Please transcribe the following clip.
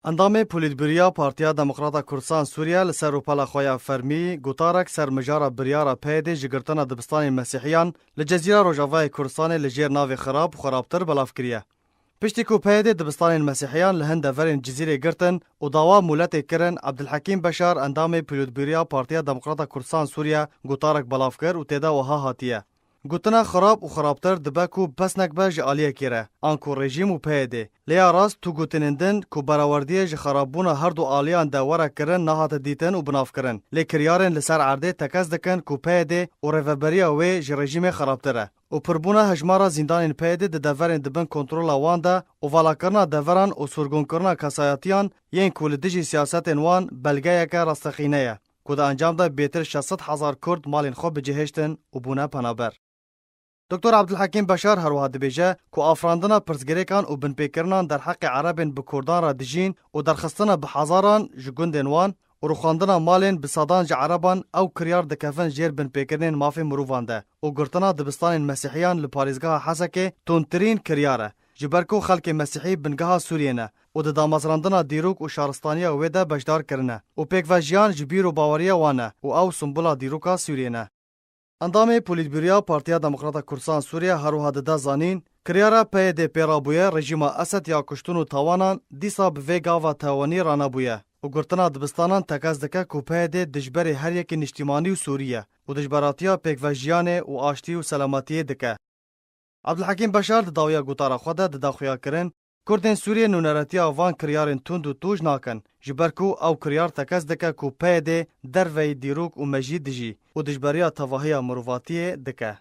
اندام پولیتبوریا پارتیا دموکراتا کردستان سوریه لسر روپالا خویا فرمی گوتارک سر مجارا بریارا پیده جگرتنا دبستان مسیحیان لجزیره روجاوای کردستان لجیر ناوی خراب و خرابتر بلاف کریه. پشتی کو پیده دبستان مسیحیان لهند ورین جزیره گرتن و داوا مولت کرن عبدالحکیم بشار اندام پولیتبوریا پارتیا دموکراتا کردستان سوریه گوتارک بلاف کر و تیدا وها هاتیه. گوتنا خراب و خرابتر دبکو بس نکبه جعالیه کره آنکو رژیم و پیده لیا راست تو گوتنندن کو براوردیه ج خرابونا هر دو آلیان دا ورا کرن نهات دیتن و بناف کرن لی کریارن لسر عرده تکز دکن کو پیده و ریوبریا وی ج رژیم خرابتره و پربونا هجمارا زندان پیده د دورن دبن کنترول وان دا و والا کرنا دوران و سرگون کرنا کسایتیان ین کول دجی سیاست وان بلگه یک راستخینه کو دا انجام دا بیتر 600,000 کرد مالین خوب بجهشتن و بونه پنابر. دکتر عبدالحکیم بشار هر واحد بیجه کو افراندنا پرزگریکان و بنپیکرنان در حق عربین بکردان را دجین و درخستنا بحزاران جگوندن وان و روخاندنا مالین بسادان ج عربان او کریار دکفن جیر بنپیکرنین مافی مروفان ده و گرتنا دبستان مسیحیان لپاریزگاه حسکه تونترین کریاره جبرکو خلک مسیحی بنگاه سوریه و د دامازراندنا دیروک و شارستانیا ویده بجدار کرنه و پیکوژیان جبیر و باوریا وانه و او سمبولا دیروکا سوریه. اندام پولیتبوریا پارتیا دموکراتا کردستان سوریه هروها دده زانین کریارا پیده پیرابویه رژیم اسد یا کشتون و تاوانان دیسا به گاوا تاوانی رانابویه و گرتنا دبستانان تکز دکه کو پیده دجبری هر یک نشتیمانی و سوریه و دجبراتیا پیکوژیانه و آشتی و سلامتی دکه. عبدالحکیم بشار داویا گوتارا خوده دداخویا کرن کردن سوریه نونراتیا وان کریارن تند و توج ناکن جبرکو او کریار تکز دکه کو پیده دروی دیروک و مجید دجی و دجبریا تواهی مروفاتی دکه.